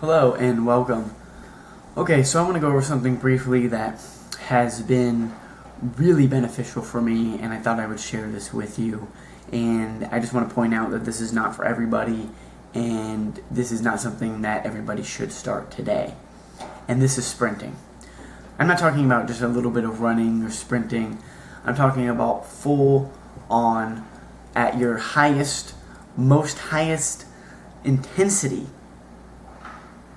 Hello and welcome. Okay, so I want to go over something briefly that has been really beneficial for me, and I thought I would share this with you. And I just want to point out that this is not for everybody, and this is not something that everybody should start today. And this is sprinting. I'm not talking about just a little bit of running or sprinting. I'm talking about full on at your highest intensity,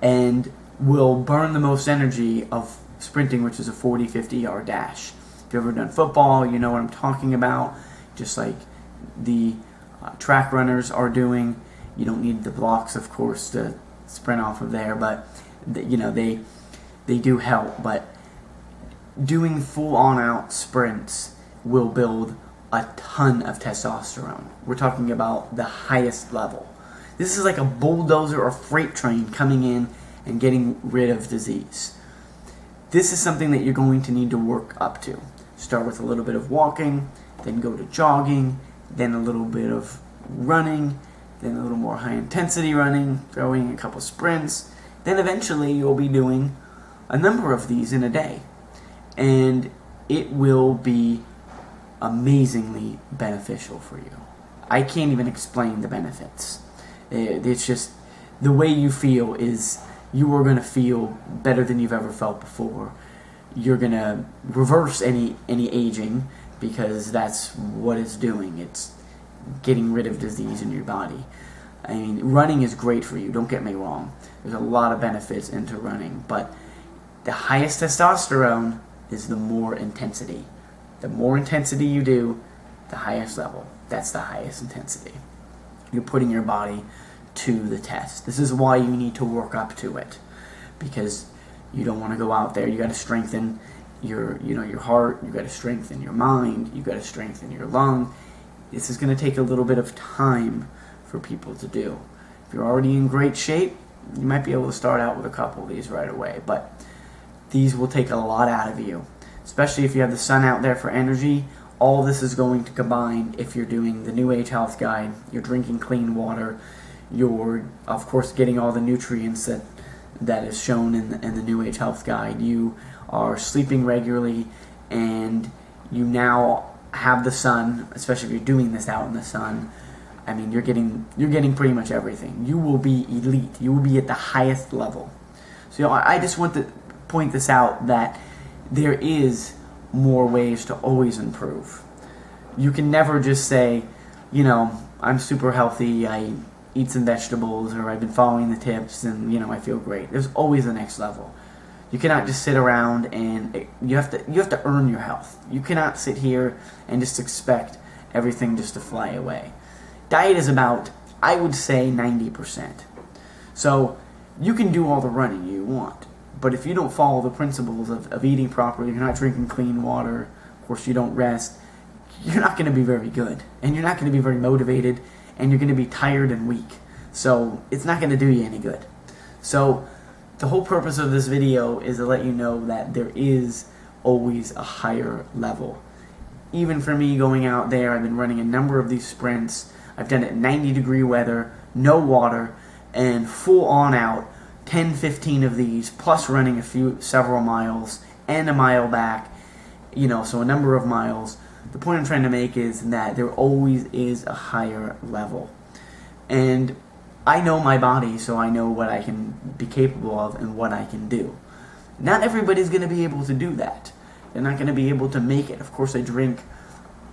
and will burn the most energy of sprinting, which is a 40-50 yard dash. If you've ever done football, you know what I'm talking about. Just like the track runners are doing. You don't need the blocks, of course, to sprint off of there, but they do help. But doing full on out sprints will build a ton of testosterone. We're talking about the highest level. This is like a bulldozer or freight train coming in and getting rid of disease. This is something that you're going to need to work up to. Start with a little bit of walking, then go to jogging, then a little bit of running, then a little more high intensity running, throwing a couple sprints. Then eventually you'll be doing a number of these in a day. And it will be amazingly beneficial for you. I can't even explain the benefits. It's just the way you feel is you are going to feel better than you've ever felt before. You're going to reverse any aging, because that's what it's doing. It's getting rid of disease in your body. I mean, running is great for you, don't get me wrong. There's a lot of benefits into running, but the highest testosterone is the more intensity. The more intensity you do, the highest level. That's the highest intensity. You're putting your body to the test. This is why you need to work up to it, because you don't want to go out there. You got to strengthen your heart. You got to strengthen your mind. You got to strengthen your lung. This is going to take a little bit of time for people to do. If you're already in great shape, you might be able to start out with a couple of these right away, but these will take a lot out of you, especially if you have the sun out there for energy. All this is going to combine if you're doing the New Age Health Guide, you're drinking clean water, you're, of course, getting all the nutrients that is shown in the New Age Health Guide. You are sleeping regularly, and you now have the sun, especially if you're doing this out in the sun. I mean, you're getting pretty much everything. You will be elite. You will be at the highest level. So I just want to point this out, that there is more ways to always improve. You can never just say, I'm super healthy, I eat some vegetables, or I've been following the tips and I feel great. There's always the next level. You cannot just sit around, and you have to earn your health. You cannot sit here and just expect everything just to fly away. Diet is about, I would say, 90%. So you can do all the running you want, but if you don't follow the principles of eating properly, you're not drinking clean water, of course you don't rest, you're not going to be very good, and you're not going to be very motivated, and you're going to be tired and weak. So it's not going to do you any good. So the whole purpose of this video is to let you know that there is always a higher level. Even for me going out there, I've been running a number of these sprints. I've done it in 90-degree weather, no water, and full on out, 10, 15 of these, plus running several miles, and a mile back, so a number of miles. The point I'm trying to make is that there always is a higher level. And I know my body, so I know what I can be capable of and what I can do. Not everybody's going to be able to do that. They're not going to be able to make it. Of course, I drink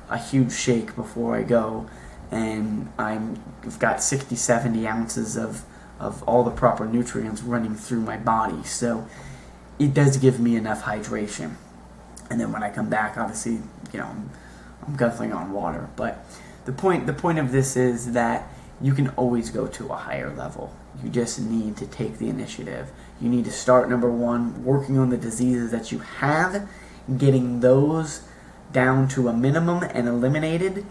a huge shake before I go, and I've got 60, 70 ounces of all the proper nutrients running through my body, so it does give me enough hydration. And then when I come back, obviously, I'm guzzling on water. But the point of this is that you can always go to a higher level. You just need to take the initiative. You need to start, number one, working on the diseases that you have, getting those down to a minimum and eliminated,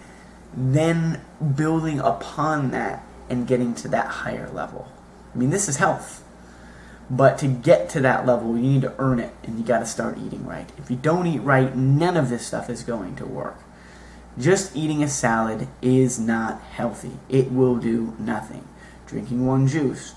then building upon that and getting to that higher level. I mean, this is health. But to get to that level, you need to earn it, and you got to start eating right. If you don't eat right, none of this stuff is going to work. Just eating a salad is not healthy. It will do nothing. Drinking one juice,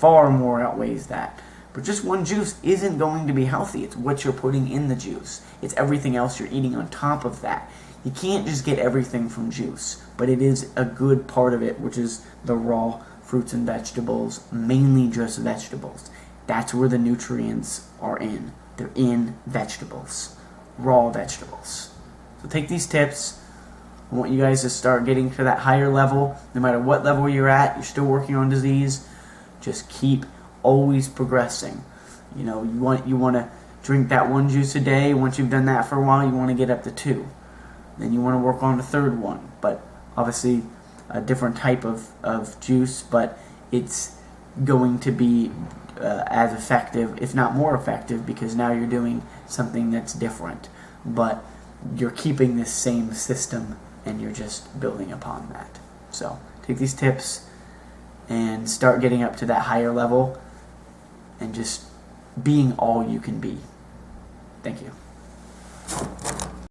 far more outweighs that. But just one juice isn't going to be healthy. It's what you're putting in the juice. It's everything else you're eating on top of that. You can't just get everything from juice, but it is a good part of it, which is the raw fruits and vegetables, mainly just vegetables. That's where the nutrients are in. They're in vegetables, raw vegetables. So take these tips. I want you guys to start getting to that higher level. No matter what level you're at, you're still working on disease. Just keep always progressing. You know, you want to drink that one juice a day. Once you've done that for a while, you want to get up to 2. Then you want to work on the third one. But obviously a different type of juice, but it's going to be as effective, if not more effective, because now you're doing something that's different. But you're keeping this same system and you're just building upon that. So take these tips and start getting up to that higher level and just being all you can be. Thank you.